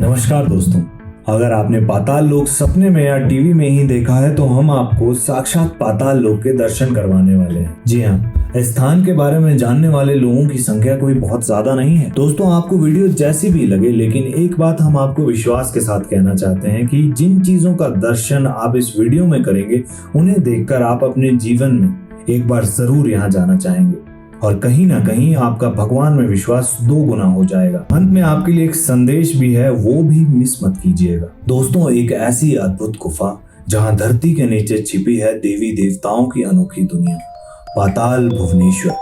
नमस्कार दोस्तों। अगर आपने पाताल लोक सपने में या टीवी में ही देखा है तो हम आपको साक्षात पाताल लोक के दर्शन करवाने वाले हैं। जी हाँ, इस स्थान के बारे में जानने वाले लोगों की संख्या कोई बहुत ज्यादा नहीं है। दोस्तों, आपको वीडियो जैसी भी लगे, लेकिन एक बात हम आपको विश्वास के साथ कहना चाहते हैं कि जिन चीजों का दर्शन आप इस वीडियो में करेंगे, उन्हें देखकर आप अपने जीवन में एक बार जरूर यहाँ जाना चाहेंगे और कहीं ना कहीं आपका भगवान में विश्वास 2 गुना हो जाएगा। अंत में आपके लिए एक संदेश भी है, वो भी मिस मत कीजिएगा। दोस्तों, एक ऐसी अद्भुत गुफा जहां धरती के नीचे छिपी है देवी देवताओं की अनोखी दुनिया, पाताल भुवनेश्वर।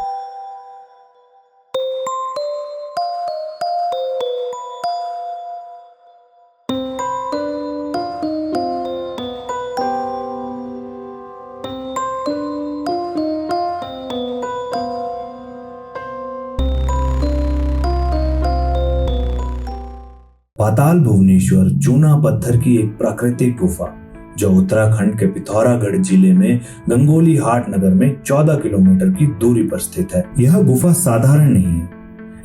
पाताल भुवनेश्वर चूना पत्थर की एक प्राकृतिक गुफा जो उत्तराखंड के पिथौरागढ़ जिले में गंगोली हाट नगर में 14 किलोमीटर की दूरी पर स्थित है। यह गुफा साधारण नहीं है।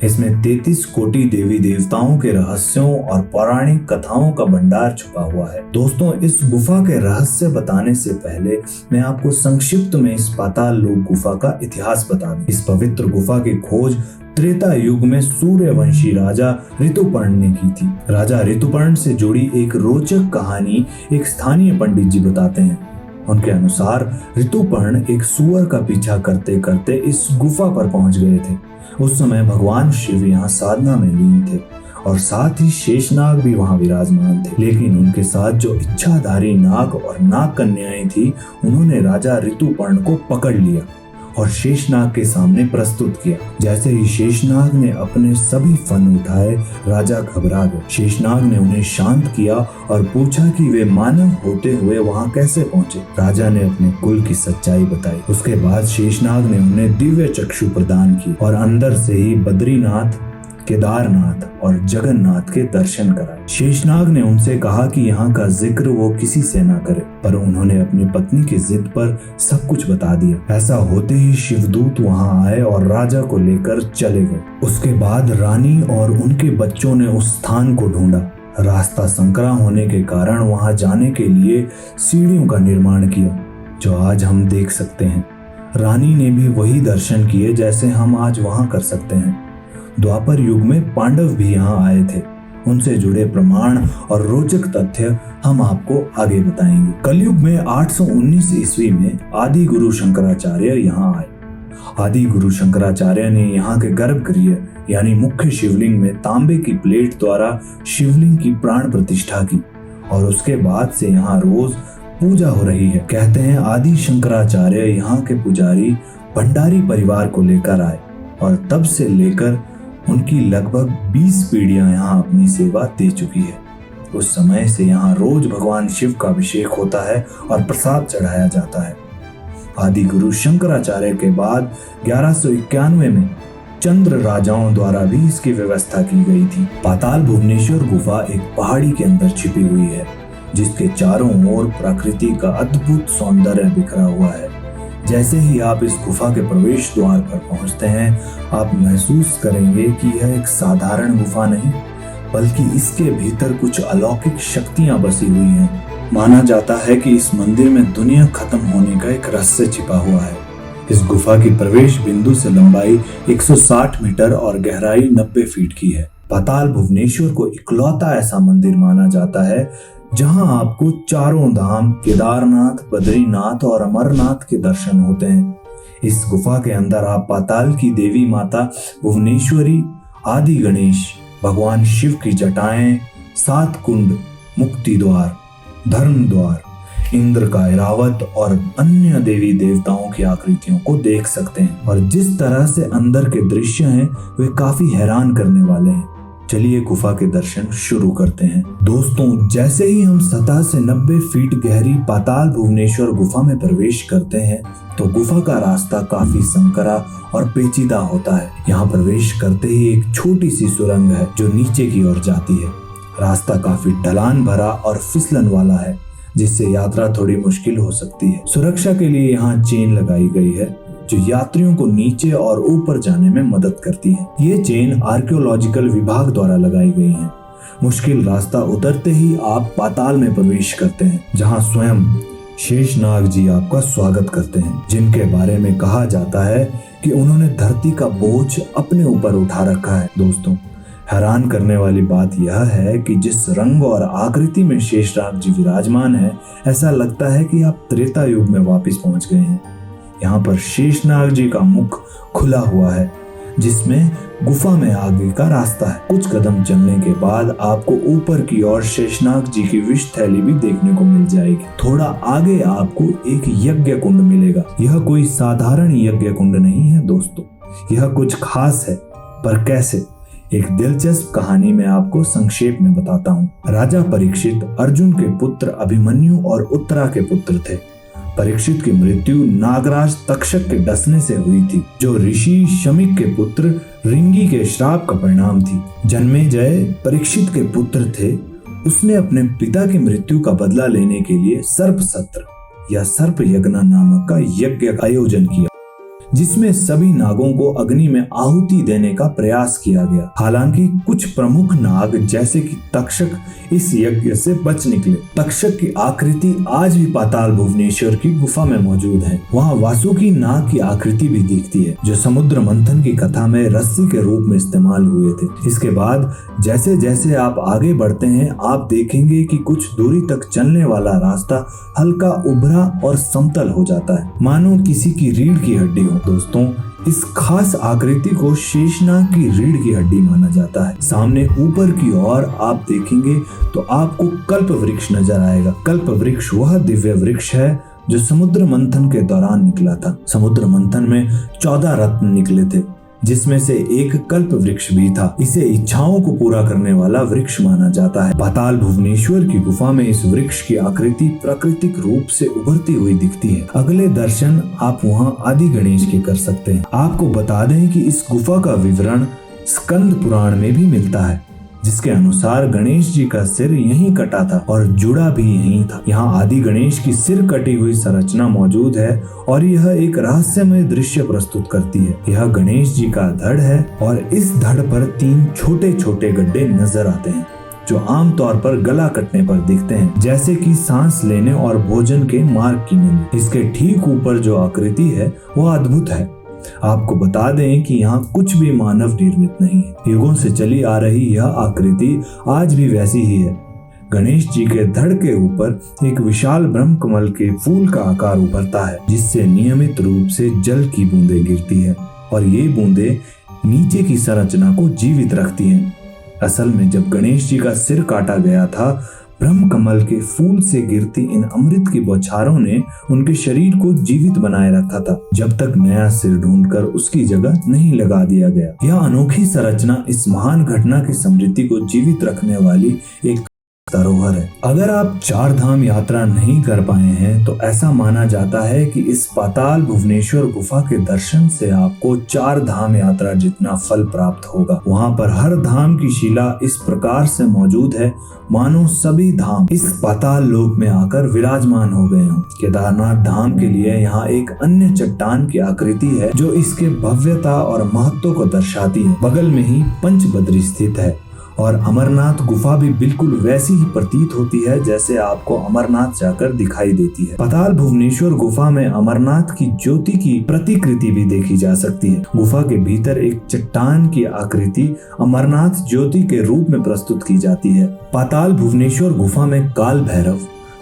इसमें 33 कोटि देवी देवताओं के रहस्यों और पौराणिक कथाओं का भंडार छुपा हुआ है। दोस्तों, इस गुफा के रहस्य बताने से पहले मैं आपको संक्षिप्त में इस पाताल लोक गुफा का इतिहास बता दूं। इस पवित्र गुफा की खोज त्रेता युग में सूर्यवंशी राजा ऋतुपर्ण ने की थी। राजा ऋतुपर्ण से जुड़ी एक रोचक कहानी एक स्थानीय पंडित जी बताते हैं। उनके अनुसार ऋतुपर्ण एक सुअर का पीछा करते करते इस गुफा पर पहुंच गए थे। उस समय भगवान शिव यहाँ साधना में लीन थे और साथ ही शेषनाग भी वहाँ विराजमान थे। लेकिन उनके साथ जो इच्छाधारी नाग और नाग कन्याएं थी, उन्होंने राजा ऋतुपर्ण को पकड़ लिया और शेषनाग के सामने प्रस्तुत किया। जैसे ही शेषनाग ने अपने सभी फन उठाए, राजा घबरा गए। शेषनाग ने उन्हें शांत किया और पूछा कि वे मानव होते हुए वहां कैसे पहुंचे। राजा ने अपने कुल की सच्चाई बताई। उसके बाद शेषनाग ने उन्हें दिव्य चक्षु प्रदान की और अंदर से ही बद्रीनाथ, केदारनाथ और जगन्नाथ के दर्शन कराए। शेषनाग ने उनसे कहा कि यहाँ का जिक्र वो किसी से ना करे, पर उन्होंने अपनी पत्नी की जिद पर सब कुछ बता दिया। ऐसा होते ही शिवदूत वहाँ आए और राजा को लेकर चले गए। उसके बाद रानी और उनके बच्चों ने उस स्थान को ढूंढा। रास्ता संकरा होने के कारण वहाँ जाने के लिए सीढ़ियों का निर्माण किया, जो आज हम देख सकते हैं। रानी ने भी वही दर्शन किए जैसे हम आज वहाँ कर सकते हैं। द्वापर युग में पांडव भी यहाँ आए थे। उनसे जुड़े प्रमाण और रोचक तथ्य हम आपको आगे बताएंगे। कलयुग में 819 ईस्वी में आदि गुरु शंकराचार्य यहाँ आए। आदि गुरु शंकराचार्य ने यहाँ के गर्भगृह यानी मुख्य शिवलिंग में तांबे की प्लेट द्वारा शिवलिंग की प्राण प्रतिष्ठा की और उसके बाद से यहाँ रोज पूजा हो रही है। कहते हैं आदि शंकराचार्य यहाँ के पुजारी भंडारी परिवार को लेकर आए और तब से लेकर उनकी लगभग 20 पीढ़ियां यहाँ अपनी सेवा दे चुकी है। उस समय से यहाँ रोज भगवान शिव का अभिषेक होता है और प्रसाद चढ़ाया जाता है। आदि गुरु शंकराचार्य के बाद 1191 में चंद्र राजाओं द्वारा भी इसकी व्यवस्था की गई थी। पाताल भुवनेश्वर गुफा एक पहाड़ी के अंदर छिपी हुई है, जिसके चारों ओर प्रकृति का अद्भुत सौंदर्य बिखरा हुआ है। जैसे ही आप इस गुफा के प्रवेश द्वार पर पहुंचते हैं, आप महसूस करेंगे कि यह एक साधारण गुफा नहीं, बल्कि इसके भीतर कुछ अलौकिक शक्तियां बसी हुई हैं। माना जाता है कि इस मंदिर में दुनिया खत्म होने का एक रहस्य छिपा हुआ है। इस गुफा की प्रवेश बिंदु से लंबाई 160 मीटर और गहराई 90 फीट की है। पाताल भुवनेश्वर को इकलौता ऐसा मंदिर माना जाता है जहां आपको चारों धाम केदारनाथ, बद्रीनाथ और अमरनाथ के दर्शन होते हैं। इस गुफा के अंदर आप पाताल की देवी माता भुवनेश्वरी, आदि गणेश, भगवान शिव की जटाएं, 7 कुंड, मुक्ति द्वार, धर्म द्वार, इंद्र का ऐरावत और अन्य देवी देवताओं की आकृतियों को देख सकते हैं। और जिस तरह से अंदर के दृश्य हैं, वे काफी हैरान करने वाले हैं। चलिए गुफा के दर्शन शुरू करते हैं। दोस्तों, जैसे ही हम सतह से 90 फीट गहरी पाताल भुवनेश्वर गुफा में प्रवेश करते हैं, तो गुफा का रास्ता काफी संकरा और पेचीदा होता है। यहाँ प्रवेश करते ही एक छोटी सी सुरंग है जो नीचे की ओर जाती है। रास्ता काफी ढलान भरा और फिसलन वाला है, जिससे यात्रा थोड़ी मुश्किल हो सकती है। सुरक्षा के लिए यहाँ चेन लगाई गई है, जो यात्रियों को नीचे और ऊपर जाने में मदद करती है। ये चेन आर्कियोलॉजिकल विभाग द्वारा लगाई गई हैं। मुश्किल रास्ता उतरते ही आप पाताल में प्रवेश करते हैं, जहां स्वयं शेषनाग जी आपका स्वागत करते हैं, जिनके बारे में कहा जाता है कि उन्होंने धरती का बोझ अपने ऊपर उठा रखा है। दोस्तों, हैरान करने वाली बात यह है कि जिस रंग और आकृति में शेषनाग जी विराजमान है, ऐसा लगता है कि आप त्रेता युग में वापस पहुंच गए हैं। यहाँ पर शेषनाग जी का मुख खुला हुआ है, जिसमें गुफा में आगे का रास्ता है। कुछ कदम चलने के बाद आपको ऊपर की ओर शेषनाग जी की विष थैली भी देखने को मिल जाएगी। थोड़ा आगे आपको एक यज्ञ कुंड मिलेगा। यह कोई साधारण यज्ञ कुंड नहीं है दोस्तों, यह कुछ खास है। पर कैसे? एक दिलचस्प कहानी मैं आपको संक्षेप में बताता हूँ। राजा परीक्षित अर्जुन के पुत्र अभिमन्यु और उत्तरा के पुत्र थे। परीक्षित की मृत्यु नागराज तक्षक के डसने से हुई थी, जो ऋषि शमीक के पुत्र रिंगी के श्राप का परिणाम थी। जन्मेजय परीक्षित के पुत्र थे। उसने अपने पिता की मृत्यु का बदला लेने के लिए सर्प सत्र या सर्प यज्ञ नामक का यज्ञ का आयोजन किया, जिसमें सभी नागों को अग्नि में आहुति देने का प्रयास किया गया। हालांकि कुछ प्रमुख नाग जैसे कि तक्षक इस यज्ञ से बच निकले। तक्षक की आकृति आज भी पाताल भुवनेश्वर की गुफा में मौजूद है। वहाँ वासुकी नाग की आकृति भी दिखती है, जो समुद्र मंथन की कथा में रस्सी के रूप में इस्तेमाल हुए थे। इसके बाद जैसे जैसे आप आगे बढ़ते हैं, आप देखेंगे कि कुछ दूरी तक चलने वाला रास्ता हल्का उभरा और समतल हो जाता है, मानो किसी की रीढ़ की हड्डी हो। दोस्तों, इस खास आकृति को शेषनाग की रीढ़ की हड्डी माना जाता है। सामने ऊपर की ओर आप देखेंगे तो आपको कल्प वृक्ष नजर आएगा। कल्प वृक्ष वह दिव्य वृक्ष है जो समुद्र मंथन के दौरान निकला था। समुद्र मंथन में 14 रत्न निकले थे, जिसमें से एक कल्प वृक्ष भी था। इसे इच्छाओं को पूरा करने वाला वृक्ष माना जाता है। पाताल भुवनेश्वर की गुफा में इस वृक्ष की आकृति प्राकृतिक रूप से उभरती हुई दिखती है। अगले दर्शन आप वहां आदि गणेश के कर सकते हैं। आपको बता दें कि इस गुफा का विवरण स्कंद पुराण में भी मिलता है, जिसके अनुसार गणेश जी का सिर यहीं कटा था और जुड़ा भी यहीं था। यहाँ आदि गणेश की सिर कटी हुई संरचना मौजूद है और यह एक रहस्यमय दृश्य प्रस्तुत करती है। यह गणेश जी का धड़ है और इस धड़ पर 3 छोटे छोटे गड्ढे नजर आते हैं, जो आमतौर पर गला कटने पर दिखते हैं, जैसे कि सांस लेने और भोजन के मार्ग की नली। इसके ठीक ऊपर जो आकृति है वह अद्भुत है। आपको बता दें कि यहाँ कुछ भी मानव निर्मित नहीं है। युगों से चली आ रही यह आकृति आज भी वैसी ही है। गणेश जी के धड़ के ऊपर एक विशाल ब्रह्म कमल के फूल का आकार उभरता है, जिससे नियमित रूप से जल की बूंदें गिरती है और ये बूंदें नीचे की संरचना को जीवित रखती हैं। असल में जब गणेश जी का सिर काटा गया था, ब्रह्म कमल के फूल से गिरती इन अमृत की बौछारों ने उनके शरीर को जीवित बनाए रखा था, जब तक नया सिर ढूंढकर उसकी जगह नहीं लगा दिया गया। यह अनोखी संरचना इस महान घटना की स्मृति को जीवित रखने वाली एक धरोहर है। अगर आप 4 धाम यात्रा नहीं कर पाए हैं तो ऐसा माना जाता है कि इस पाताल भुवनेश्वर गुफा के दर्शन से आपको 4 धाम यात्रा जितना फल प्राप्त होगा। वहाँ पर हर धाम की शिला इस प्रकार से मौजूद है मानो सभी धाम इस पाताल लोक में आकर विराजमान हो गए हों। केदारनाथ धाम के लिए यहाँ एक अन्य चट्टान की आकृति है जो इसके भव्यता और महत्व को दर्शाती है। बगल में ही पंचबद्री स्थित है और अमरनाथ गुफा भी बिल्कुल वैसी ही प्रतीत होती है जैसे आपको अमरनाथ जाकर दिखाई देती है। पाताल भुवनेश्वर गुफा में अमरनाथ की ज्योति की प्रतिकृति भी देखी जा सकती है। गुफा के भीतर एक चट्टान की आकृति अमरनाथ ज्योति के रूप में प्रस्तुत की जाती है। पाताल भुवनेश्वर गुफा में काल भैरव,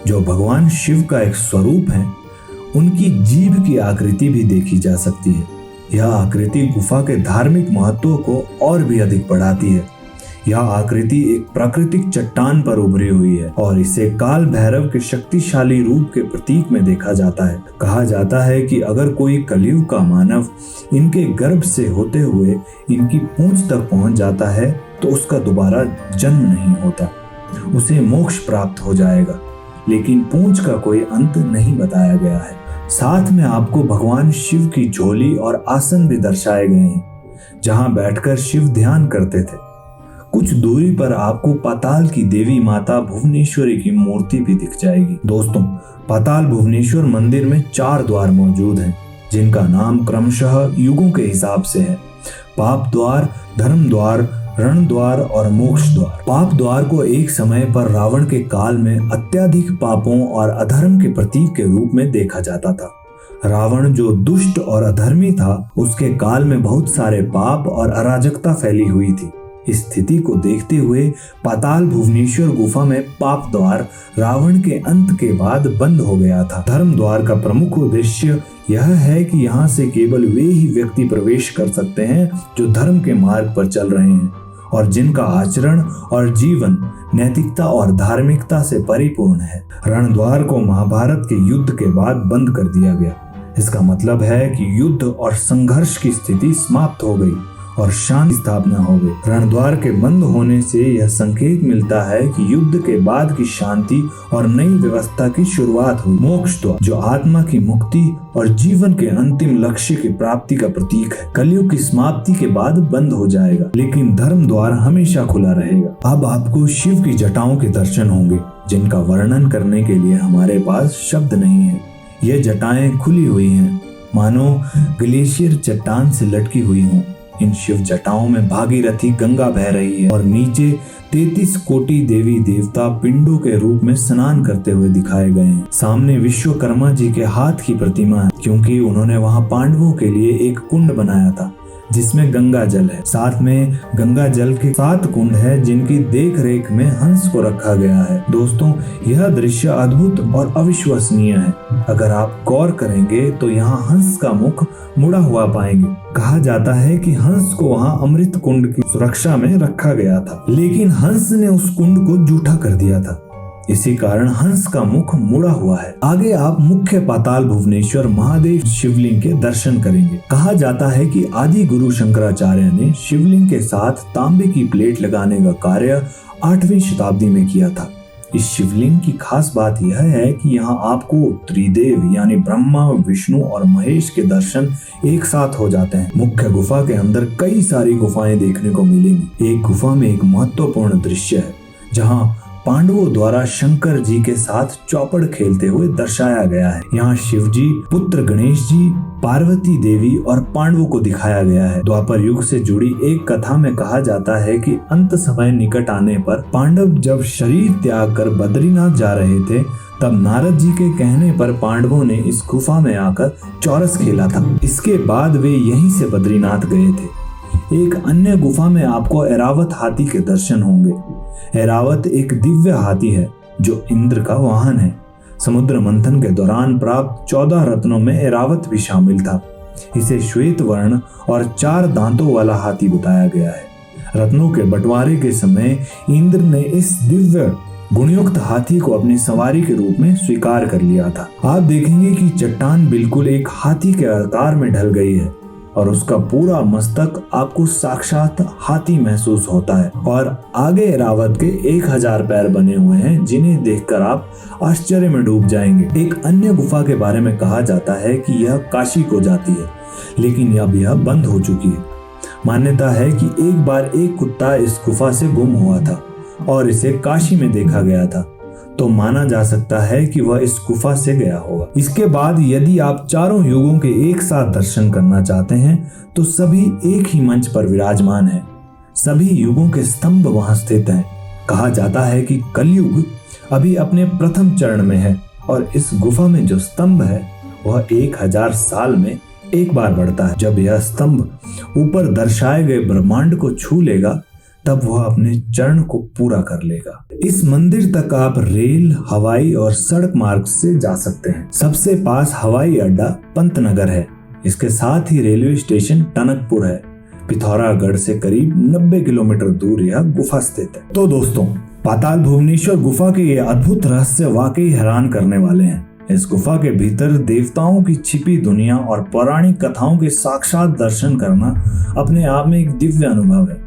जो भगवान शिव का एक स्वरूप है, उनकी जीभ की आकृति भी देखी जा सकती है। यह आकृति गुफा के धार्मिक महत्व को और भी अधिक बढ़ाती है। यह आकृति एक प्राकृतिक चट्टान पर उभरी हुई है और इसे काल भैरव के शक्तिशाली रूप के प्रतीक में देखा जाता है। कहा जाता है कि अगर कोई कलयुग का मानव इनके गर्भ से होते हुए इनकी पूंछ तक पहुंच जाता है तो उसका दोबारा जन्म नहीं होता, उसे मोक्ष प्राप्त हो जाएगा, लेकिन पूंछ का कोई अंत नहीं बताया गया है। साथ में आपको भगवान शिव की झोली और आसन भी दर्शाए गए हैं, जहां बैठकर शिव ध्यान करते थे। कुछ दूरी पर आपको पाताल की देवी माता भुवनेश्वरी की मूर्ति भी दिख जाएगी। दोस्तों, पाताल भुवनेश्वर मंदिर में 4 द्वार मौजूद हैं, जिनका नाम क्रमशः युगों के हिसाब से है। पाप द्वार, धर्म द्वार, रण द्वार और मोक्ष द्वार। पाप द्वार को एक समय पर रावण के काल में अत्यधिक पापों और अधर्म के प्रतीक के रूप में देखा जाता था। रावण जो दुष्ट और अधर्मी था, उसके काल में बहुत सारे पाप और अराजकता फैली हुई थी। इस स्थिति को देखते हुए पाताल भुवनेश्वर गुफा में पाप द्वार रावण के अंत के बाद बंद हो गया था। धर्म द्वार का प्रमुख उद्देश्य यह है कि यहाँ से केवल वे ही व्यक्ति प्रवेश कर सकते हैं जो धर्म के मार्ग पर चल रहे हैं और जिनका आचरण और जीवन नैतिकता और धार्मिकता से परिपूर्ण है। रण द्वार को महाभारत के युद्ध के बाद बंद कर दिया गया। इसका मतलब है कि युद्ध और संघर्ष की स्थिति समाप्त हो गई और शांति स्थापना हो गई। रणद्वार के बंद होने से यह संकेत मिलता है कि युद्ध के बाद की शांति और नई व्यवस्था की शुरुआत हुई। मोक्ष द्वार जो आत्मा की मुक्ति और जीवन के अंतिम लक्ष्य की प्राप्ति का प्रतीक है, कलयुग की समाप्ति के बाद बंद हो जाएगा, लेकिन धर्म द्वार हमेशा खुला रहेगा। अब आपको शिव की जटाओं के दर्शन होंगे, जिनका वर्णन करने के लिए हमारे पास शब्द नहीं है। ये जटाएं खुली हुई हैं, मानो ग्लेशियर चट्टान से लटकी हुई हों। इन शिव जटाओं में भागीरथी गंगा बह रही है और नीचे 33 कोटि देवी देवता पिंडों के रूप में स्नान करते हुए दिखाए गए हैं। सामने विश्वकर्मा जी के हाथ की प्रतिमा है, क्योंकि उन्होंने वहां पांडवों के लिए एक कुंड बनाया था जिसमें गंगा जल है। साथ में गंगा जल के 7 कुंड है जिनकी देख रेख में हंस को रखा गया है। दोस्तों, यह दृश्य अद्भुत और अविश्वसनीय है। अगर आप गौर करेंगे तो यहाँ हंस का मुख मुड़ा हुआ पाएंगे। कहा जाता है कि हंस को वहाँ अमृत कुंड की सुरक्षा में रखा गया था, लेकिन हंस ने उस कुंड को जूठा कर दिया था। इसी कारण हंस का मुख मुड़ा हुआ है। आगे आप मुख्य पाताल भुवनेश्वर महादेव शिवलिंग के दर्शन करेंगे। कहा जाता है कि आदि गुरु शंकराचार्य ने शिवलिंग के साथ तांबे की प्लेट लगाने का कार्य 8वीं शताब्दी में किया था। इस शिवलिंग की खास बात यह है कि यहाँ आपको त्रिदेव यानी ब्रह्मा, विष्णु और महेश के दर्शन एक साथ हो जाते हैं। मुख्य गुफा के अंदर कई सारी गुफाएं देखने को मिलेंगी। एक गुफा में एक महत्वपूर्ण दृश्य है जहाँ पांडवों द्वारा शंकर जी के साथ चौपड़ खेलते हुए दर्शाया गया है। यहाँ शिव जी, पुत्र गणेश जी, पार्वती देवी और पांडवों को दिखाया गया है। द्वापर युग से जुड़ी एक कथा में कहा जाता है कि अंत समय निकट आने पर पांडव जब शरीर त्याग कर बद्रीनाथ जा रहे थे, तब नारद जी के कहने पर पांडवों ने इस गुफा में आकर चौरस खेला था। इसके बाद वे यहीं से बद्रीनाथ गए थे। एक अन्य गुफा में आपको ऐरावत हाथी के दर्शन होंगे। ऐरावत एक दिव्य हाथी है जो इंद्र का वाहन है। समुद्र मंथन के दौरान प्राप्त 14 रत्नों में ऐरावत भी शामिल था। इसे श्वेत वर्ण और 4 दांतों वाला हाथी बताया गया है। रत्नों के बंटवारे के समय इंद्र ने इस दिव्य गुणयुक्त हाथी को अपनी सवारी के रूप में स्वीकार कर लिया था। आप देखेंगे कि चट्टान बिल्कुल एक हाथी के आकार में ढल गई है और उसका पूरा मस्तक आपको साक्षात हाथी महसूस होता है। और आगे ऐरावत के 1000 पैर बने हुए हैं जिन्हें देखकर आप आश्चर्य में डूब जाएंगे। एक अन्य गुफा के बारे में कहा जाता है कि यह काशी को जाती है, लेकिन अब यह बंद हो चुकी है। मान्यता है कि एक बार एक कुत्ता इस गुफा से गुम हुआ था और इसे काशी में देखा गया था, तो माना जा सकता है कि वह इस गुफा से गया होगा। इसके बाद यदि आप चारों युगों के एक साथ दर्शन करना चाहते हैं तो सभी एक ही मंच पर विराजमान हैं। सभी युगों के स्तंभ वहां स्थित हैं। कहा जाता है कि कलयुग अभी अपने प्रथम चरण में है और इस गुफा में जो स्तंभ है वह 1000 साल में एक बार बढ़ता है। जब यह स्तंभ ऊपर दर्शाए गए ब्रह्मांड को छू लेगा तब वह अपने चरण को पूरा कर लेगा। इस मंदिर तक आप रेल, हवाई और सड़क मार्ग से जा सकते हैं। सबसे पास हवाई अड्डा पंतनगर है। इसके साथ ही रेलवे स्टेशन टनकपुर है। पिथौरागढ़ से करीब 90 किलोमीटर दूर यह गुफा स्थित है। तो दोस्तों, पाताल भुवनेश्वर गुफा के ये अद्भुत रहस्य वाकई हैरान करने वाले हैं। इस गुफा के भीतर देवताओं की छिपी दुनिया और पौराणिक कथाओं के साक्षात दर्शन करना अपने आप में एक दिव्य अनुभव है।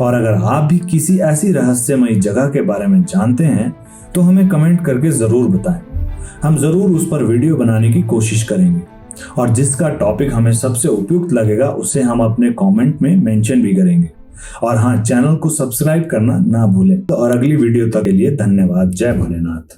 और अगर आप भी किसी ऐसी रहस्यमयी जगह के बारे में जानते हैं तो हमें कमेंट करके जरूर बताएं। हम जरूर उस पर वीडियो बनाने की कोशिश करेंगे और जिसका टॉपिक हमें सबसे उपयुक्त लगेगा उसे हम अपने कमेंट में मेंशन भी करेंगे। और हाँ, चैनल को सब्सक्राइब करना ना भूलें। और अगली वीडियो तक के लिए धन्यवाद। जय भोलेनाथ।